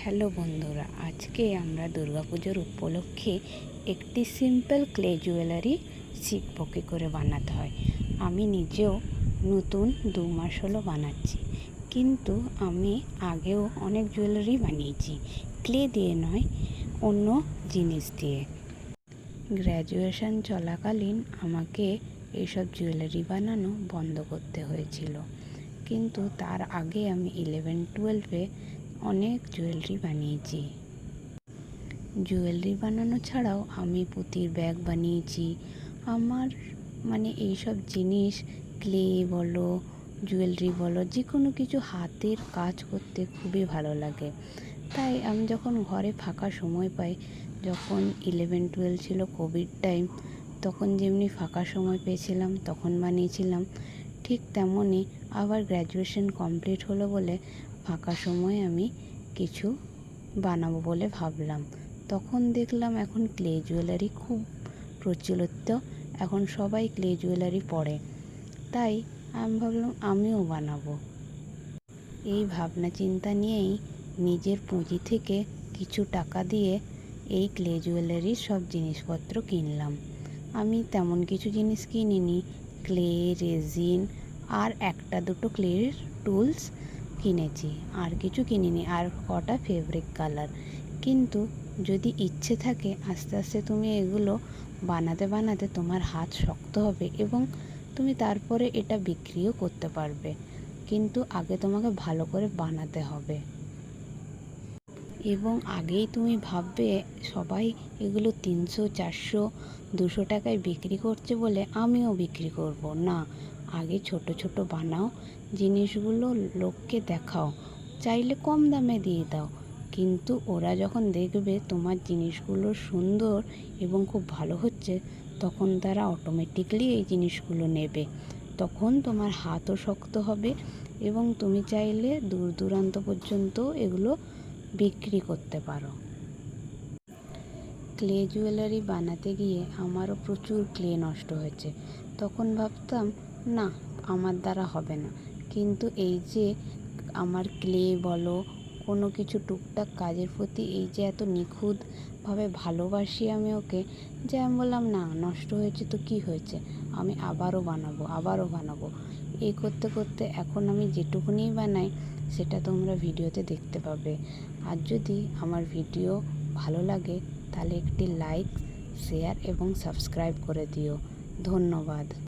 Hello বন্ধুরা, আজকে আমরা দুর্গাপুজোর উপলক্ষে একটি সিম্পল ক্লে জুয়েলারি শিখব কী করে বানাতে হয়। আমি নিজেও নতুন 2 মাস হলো বানাচ্ছি, কিন্তু আমি আগেও অনেক জুয়েলারি বানিয়েছি, ক্লে দিয়ে নয়, অন্য জিনিস দিয়ে। গ্র্যাজুয়েশন চলাকালীন আমাকে এইসব জুয়েলারি বানানো বন্ধ করতে হয়েছিল, কিন্তু তার আগে আমি 11-12-এ অনেক জুয়েলারি বানিয়েছি। জুয়েলারি বানানো ছাড়াও আমি পুঁতির ব্যাগ বানিয়েছি। আমার এইসব জিনিস, ক্লে বলো, জুয়েলারি বলো, যে কোনো কিছু হাতের কাজ করতে খুবই ভালো লাগে। তাই আমি যখন ঘরে ফাঁকা সময় পাই, যখন 11-12 ছিল কোভিড টাইম, তখন যেমনি ফাঁকা সময় পেয়েছিলাম তখন বানিয়েছিলাম। ঠিক তেমনই আবার গ্র্যাজুয়েশন কমপ্লিট হলো বলে ফাঁকা সময়ে আমি কিছু বানাবো বলে ভাবলাম। তখন দেখলাম এখন ক্লে জুয়েলারি খুব প্রচলিত, এখন সবাই ক্লে জুয়েলারি পরে, তাই আমি ভাবলাম আমিও বানাবো। এই ভাবনা চিন্তা নিয়েই নিজের পুঁজি থেকে কিছু টাকা দিয়ে এই ক্লে জুয়েলারির সব জিনিসপত্র কিনলাম। আমি তেমন কিছু জিনিস কিনিনি, ক্লে, রেজিন আর 1-2 ক্লের টুলস কিনেছি, আর কিছু কিনিনি, আর কটা ফেব্রিক কালার। কিন্তু যদি ইচ্ছে থাকে, আস্তে আস্তে তুমি এগুলো বানাতে বানাতে তোমার হাত শক্ত হবে এবং তুমি তারপরে এটা বিক্রিও করতে পারবে, কিন্তু আগে তোমাকে ভালো করে বানাতে হবে। এবং আগেই তুমি ভাববে সবাই এগুলো 300, 400, 200 টাকায় বিক্রি করছে বলে আমিও বিক্রি করব না। আগে ছোট ছোট বানাও, জিনিসগুলো লোককে দেখাও, চাইলে কম দামে দিয়ে দাও, কিন্তু ওরা যখন দেখবে তোমার জিনিসগুলো সুন্দর এবং খুব ভালো হচ্ছে, তখন তারা অটোমেটিকলি এই জিনিসগুলো নেবে। তখন তোমার হাতও শক্ত হবে এবং তুমি চাইলে দূর দূরান্ত পর্যন্ত এগুলো বিক্রি করতে পারো। ক্লে জুয়েলারি বানাতে গিয়ে আমারও প্রচুর ক্লে নষ্ট হয়েছে। তখন ভাবতাম না, আমার দ্বারা হবে না, কিন্তু এই যে আমার ক্লে বলো, কোনো কিছু টুকটাক কাজের প্রতি এই যে এত নিখুঁতভাবে ভালোবাসি আমি ওকে, যে আমি বললাম না, নষ্ট হয়েছে তো কী হয়েছে, আমি আবারও বানাবো। এই করতে করতে এখন আমি যেটুকুনি বানাই সেটা তোমরা ভিডিওতে দেখতে পাবে। আর যদি আমার ভিডিও ভালো লাগে তাহলে একটি লাইক, শেয়ার এবং সাবস্ক্রাইব করে দিও। ধন্যবাদ।